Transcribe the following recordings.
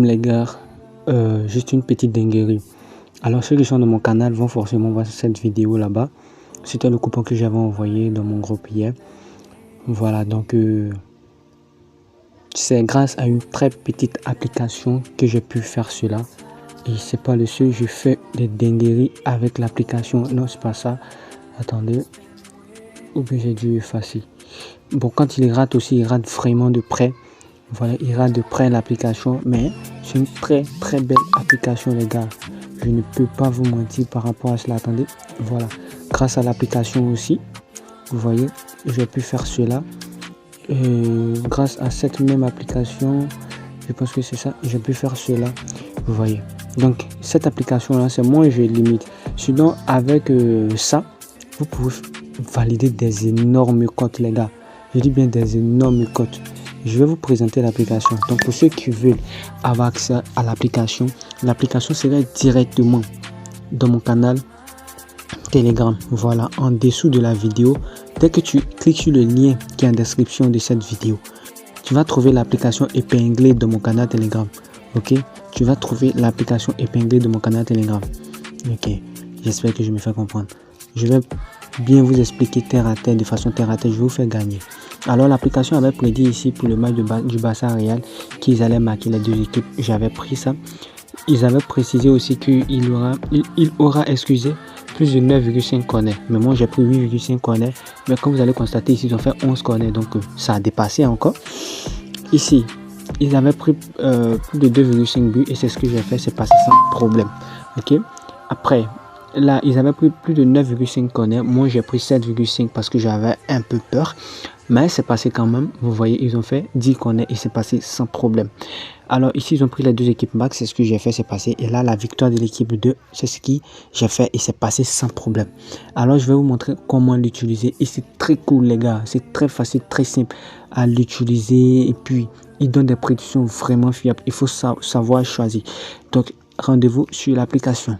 même les gars, juste une petite dinguerie. Alors ceux qui sont dans mon canal vont forcément voir cette vidéo là-bas. C'était le coupon que j'avais envoyé dans mon groupe hier. Voilà, donc c'est grâce à une très petite application que j'ai pu faire cela. Et c'est pas le seul, je fais des dingueries avec l'application. Non, c'est pas ça. Attendez. Ou bien j'ai dû effacer. Bon, quand il rate aussi, il rate vraiment de près. Voilà, il rate de près l'application. Mais c'est une très très belle application, les gars. Je ne peux pas vous mentir par rapport à cela. Attendez, voilà. Grâce à l'application aussi, vous voyez, j'ai pu faire cela. Grâce à cette même application, je pense que c'est ça, j'ai pu faire cela. Vous voyez. Donc, cette application-là, c'est moins je limite. Sinon, avec ça, vous pouvez valider des énormes cotes, les gars. Je dis bien des énormes cotes. Je vais vous présenter l'application. Donc, pour ceux qui veulent avoir accès à l'application serait directement dans mon canal Telegram. Voilà, en dessous de la vidéo. Dès que tu cliques sur le lien qui est en description de cette vidéo, tu vas trouver l'application épinglée dans mon canal Telegram. Ok, tu vas trouver l'application épinglée de mon canal Telegram. Ok, j'espère que je me fais comprendre. Je vais bien vous expliquer terre à terre, de façon terre à terre, je vais vous faire gagner. Alors l'application avait prédit ici pour le match du Barça Real qu'ils allaient marquer les deux équipes. J'avais pris ça. Ils avaient précisé aussi qu'il aura excusé plus de 9,5 corners. Mais moi j'ai pris 8,5 corners. Mais comme vous allez constater ici, ils ont fait 11 corners. Donc ça a dépassé encore. Ici, ils avaient pris plus de 2,5 buts. Et c'est ce que j'ai fait, c'est passé sans problème. Ok. Après, là, ils avaient pris plus de 9,5 corners. Moi j'ai pris 7,5 parce que j'avais un peu peur. Mais c'est passé quand même. Vous voyez, ils ont fait 10 corners et c'est passé sans problème. Alors ici, ils ont pris les deux équipes max. C'est ce que j'ai fait, c'est passé. Et là, la victoire de l'équipe 2, c'est ce que j'ai fait et c'est passé sans problème. Alors, je vais vous montrer comment l'utiliser. Et c'est très cool, les gars. C'est très facile, très simple à l'utiliser. Et puis, il donne des prédictions vraiment fiables. Il faut savoir choisir. Donc, rendez-vous sur l'application.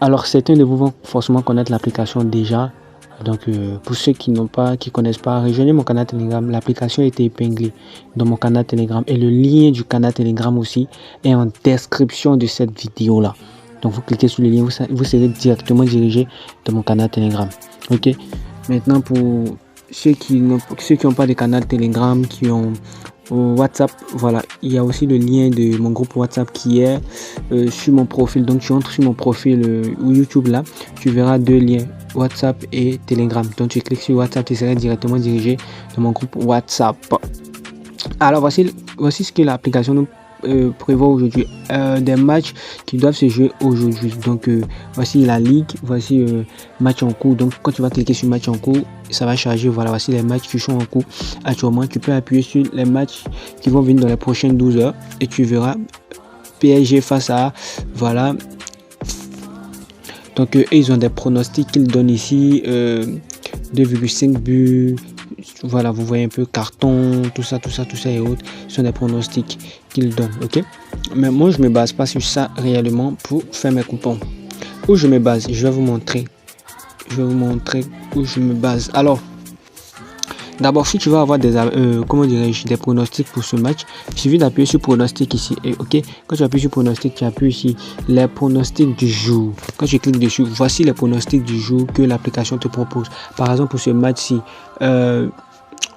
Alors, certains de vous vont forcément connaître l'application déjà. Donc pour ceux qui connaissent pas, rejoignez mon canal Telegram. L'application a été épinglée dans mon canal Telegram et le lien du canal Telegram aussi est en description de cette vidéo là. Donc vous cliquez sur le lien, vous serez directement dirigé dans mon canal Telegram. Ok. Maintenant pour ceux qui n'ont pas de canal Telegram, qui ont WhatsApp, voilà, il y a aussi le lien de mon groupe WhatsApp qui est sur mon profil. Donc tu entres sur mon profil YouTube là, tu verras deux liens, WhatsApp et Telegram. Donc tu cliques sur WhatsApp, tu seras directement dirigé dans mon groupe WhatsApp. Alors voici ce que l'application nous prévoit aujourd'hui, des matchs qui doivent se jouer aujourd'hui. Donc voici la ligue, voici match en cours. Donc quand tu vas cliquer sur match en cours, ça va charger. Voilà, voici les matchs qui sont en cours actuellement. Tu peux appuyer sur les matchs qui vont venir dans les prochaines 12 heures et tu verras PSG face à, voilà. Donc ils ont des pronostics qu'ils donnent ici, 2,5 buts. Voilà, vous voyez un peu carton, tout ça et autres. Ce sont des pronostics qu'ils donnent, ok. Mais moi, je me base pas sur ça réellement pour faire mes coupons. Où je me base, je vais vous montrer. Où je me base. Alors, d'abord, si tu veux avoir des pronostics pour ce match, il suffit d'appuyer sur pronostic ici. Et ok, quand tu appuies sur pronostic, tu appuies ici les pronostics du jour. Quand tu cliques dessus, voici les pronostics du jour que l'application te propose. Par exemple, pour ce match-ci,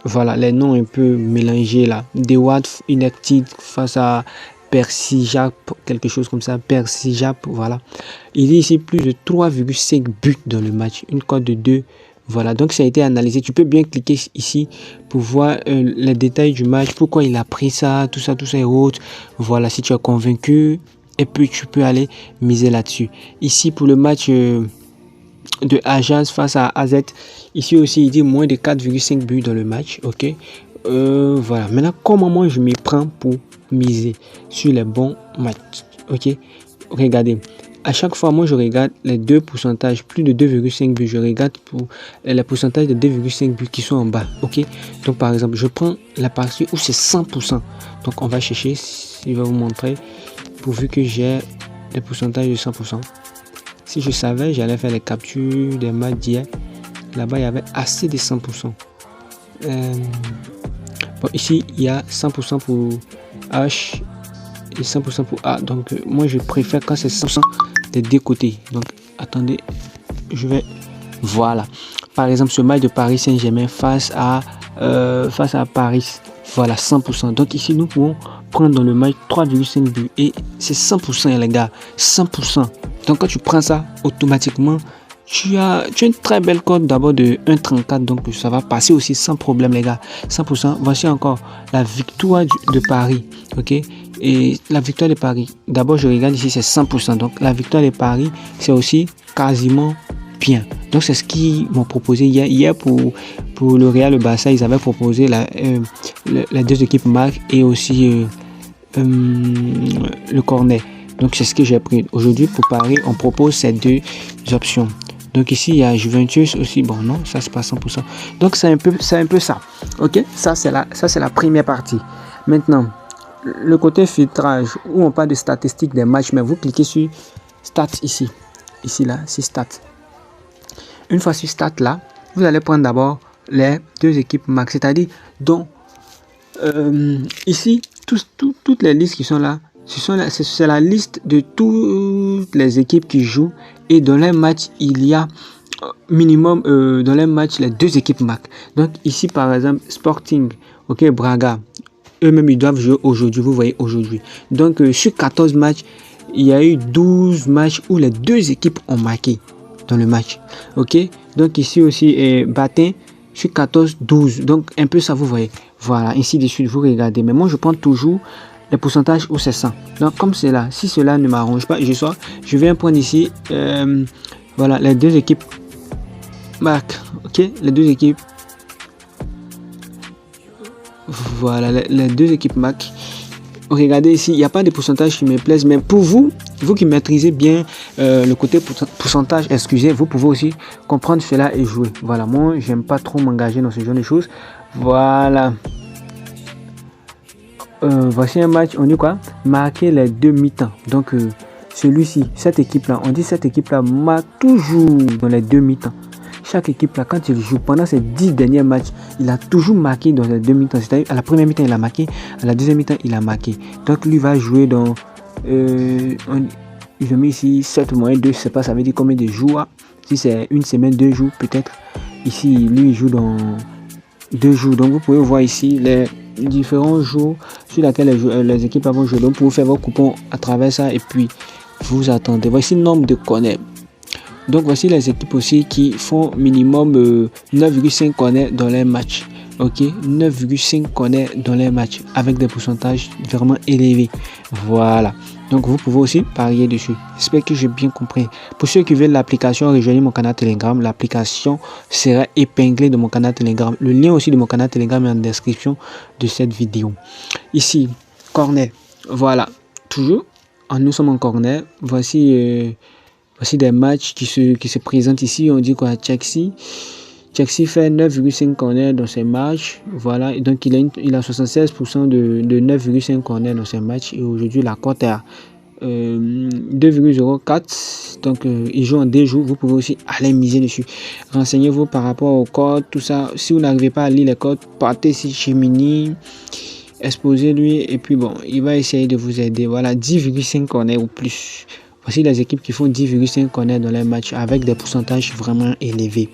voilà, les noms un peu mélangés là. Dewad United face à Persijap, quelque chose comme ça. Persijap, voilà. Il y a ici plus de 3,5 buts dans le match. Une cote de 2. Voilà, donc ça a été analysé. Tu peux bien cliquer ici pour voir les détails du match, pourquoi il a pris ça, tout ça et autres. Voilà, si tu es convaincu, et puis tu peux aller miser là-dessus. Ici, pour le match de Ajax face à AZ, ici aussi, il dit moins de 4,5 buts dans le match. Ok, voilà. Maintenant, comment moi je m'y prends pour miser sur les bons matchs. Ok, regardez. À chaque fois, moi, je regarde les deux pourcentages, plus de 2,5 buts. Je regarde pour les pourcentages de 2,5 buts qui sont en bas. Ok. Donc, par exemple, je prends la partie où c'est 100%. Donc, on va chercher. Il va vous montrer. Pourvu que j'ai les pourcentages de 100%. Si je savais, j'allais faire les captures des matchs d'hier. Là-bas, il y avait assez de 100%. Bon, ici, il y a 100% pour H. et 100% pour A. Donc moi je préfère quand c'est 100% des deux côtés. Donc attendez, je vais, voilà. Par exemple ce match de Paris Saint-Germain face à Paris, voilà 100%. Donc ici nous pouvons prendre dans le match 3,5 buts et c'est 100% les gars, 100%. Donc quand tu prends ça automatiquement, tu as une très belle cote d'abord de 1,34, donc ça va passer aussi sans problème les gars, 100%. Voici encore la victoire de Paris, ok, et la victoire de Paris, d'abord je regarde ici c'est 100%, donc la victoire de Paris c'est aussi quasiment bien. Donc c'est ce qu'ils m'ont proposé hier pour le Real, le Barça, ils avaient proposé les deux équipes marques et aussi le corner. Donc c'est ce que j'ai pris aujourd'hui. Pour Paris on propose ces deux options. Donc ici il y a Juventus aussi, bon non ça c'est pas 100%, donc c'est un peu ça, ok. Ça c'est la première partie. Maintenant le côté filtrage où on parle de statistiques des matchs, mais vous cliquez sur stats ici là, c'est stats. Une fois sur stats là, vous allez prendre d'abord les deux équipes max, c'est-à-dire donc ici toutes les listes qui sont là, c'est la liste de toutes les équipes qui jouent, et dans les matchs il y a minimum dans les matchs les deux équipes max. Donc ici par exemple Sporting, ok, Braga, eux-mêmes ils doivent jouer aujourd'hui, vous voyez aujourd'hui. Donc sur 14 matchs il y a eu 12 matchs où les deux équipes ont marqué dans le match, ok. Donc ici aussi Batin sur 14 12, donc un peu ça vous voyez, voilà, ainsi de suite vous regardez. Mais moi je prends toujours les pourcentages où c'est 100. Donc comme c'est là, si cela ne m'arrange pas, je viens prendre ici voilà les deux équipes marquent, ok, les deux équipes, voilà les deux équipes marquent. Regardez ici, il n'y a pas de pourcentage qui me plaise, mais pour vous qui maîtrisez bien le côté pourcentage, excusez, vous pouvez aussi comprendre cela et jouer. Voilà, moi j'aime pas trop m'engager dans ce genre de choses. Voilà. Voici un match, on dit quoi? Marquer les deux mi-temps. Donc celui-ci, cette équipe là, on dit cette équipe là marque toujours dans les deux mi-temps. Chaque équipe là, quand il joue pendant ces 10 derniers matchs, il a toujours marqué dans les deux mi-temps. C'est-à-dire à la première mi-temps il a marqué, à la deuxième mi-temps il a marqué. Donc lui va jouer dans je mets ici 7 moins 2, je sais pas ça veut dire combien de jours. Si c'est une semaine, 2 jours peut-être. Ici lui il joue dans 2 jours. Donc vous pouvez voir ici les différents jours sur lesquels les équipes vont jouer. Donc vous pouvez faire vos coupons à travers ça et puis vous attendez. Voici le nombre de corners. Donc voici les équipes aussi qui font minimum 9,5 corners dans les matchs. Ok, 9,5 corners dans les matchs avec des pourcentages vraiment élevés. Voilà. Donc vous pouvez aussi parier dessus. J'espère que j'ai bien compris. Pour ceux qui veulent l'application, rejoignez mon canal Telegram. L'application sera épinglée de mon canal Telegram. Le lien aussi de mon canal Telegram est en description de cette vidéo. Ici, corner. Voilà. Toujours, nous sommes en corner. Voici des matchs qui se présentent ici. On dit quoi? Chelsea fait 9,5 corners dans ses matchs. Voilà. Et donc il a 76% de 9,5 corners dans ses matchs. Et aujourd'hui la cote est à 2,04. Donc il joue en 2 jours. Vous pouvez aussi aller miser dessus. Renseignez-vous par rapport aux codes, tout ça. Si vous n'arrivez pas à lire les codes, partez ici chez Mini, exposez-lui et puis bon, il va essayer de vous aider. Voilà, 10,5 corners ou plus. Voici les équipes qui font 10,5 corners dans les matchs avec des pourcentages vraiment élevés.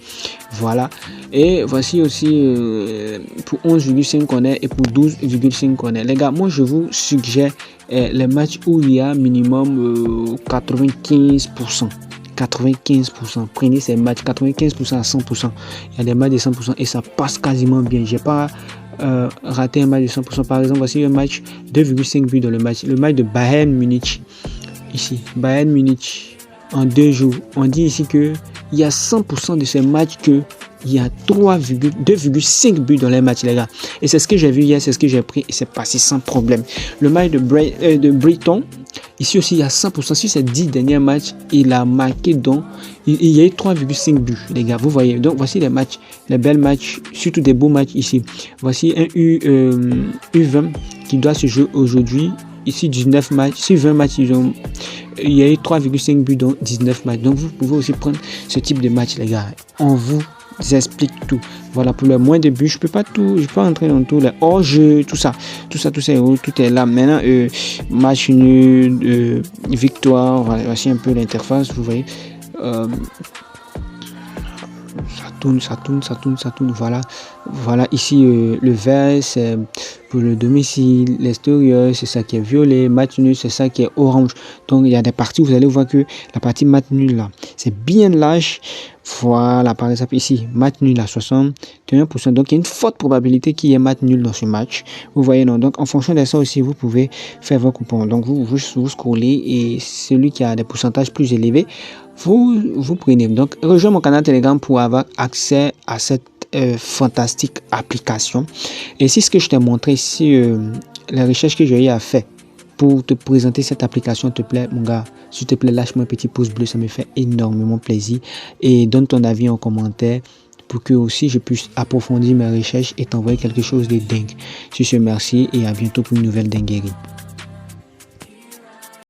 Voilà. Et voici aussi pour 11,5 corners et pour 12,5 corners. Les gars, moi je vous suggère les matchs où il y a minimum 95%. 95%. Prenez ces matchs 95% à 100%. Il y a des matchs de 100% et ça passe quasiment bien. J'ai pas raté un match de 100%. Par exemple, voici un match 2,5 buts dans le match. Le match de Bayern Munich. Ici, Bayern Munich en 2 jours. On dit ici que il y a 100% de ces matchs que il y a 2,5 buts dans les matchs, les gars. Et c'est ce que j'ai vu hier, c'est ce que j'ai pris et c'est passé sans problème. Le match de Brighton, ici aussi il y a 100%. Sur ces 10 derniers matchs, il a marqué donc il y a eu 3,5 buts, les gars. Vous voyez. Donc voici les matchs, les belles matchs, surtout des beaux matchs ici. Voici un U20 qui doit se jouer aujourd'hui. Ici 19 matchs, sur 20 matchs, il y a eu 3,5 buts dans 19 matchs. Donc vous pouvez aussi prendre ce type de match, les gars. On vous explique tout. Voilà, pour le moins de buts, je peux pas entrer dans tout les hors-jeu, tout ça, tout est là. Maintenant, match nul, victoire, voilà, voici un peu l'interface, vous voyez. Ça tourne, voilà ici le vert c'est pour le domicile, l'extérieur c'est ça qui est violet, match nul c'est ça qui est orange. Donc il y a des parties où vous allez voir que la partie match nul là c'est bien lâche. Voilà, par exemple ici match nul à 61%, donc il y a une forte probabilité qu'il y ait match nul dans ce match, vous voyez. Non, donc en fonction de ça aussi vous pouvez faire vos coupons. Donc vous scrollez et celui qui a des pourcentages plus élevés vous prenez. Donc rejoins mon canal Telegram pour avoir accès à cette fantastique application. Et c'est ce que je t'ai montré ici, la recherche que j'ai à faire pour te présenter cette application. Te plaît mon gars, s'il te plaît lâche-moi un petit pouce bleu, ça me fait énormément plaisir, et donne ton avis en commentaire pour que aussi je puisse approfondir mes recherches et t'envoyer quelque chose de dingue. Sur ce, merci et à bientôt pour une nouvelle dinguerie.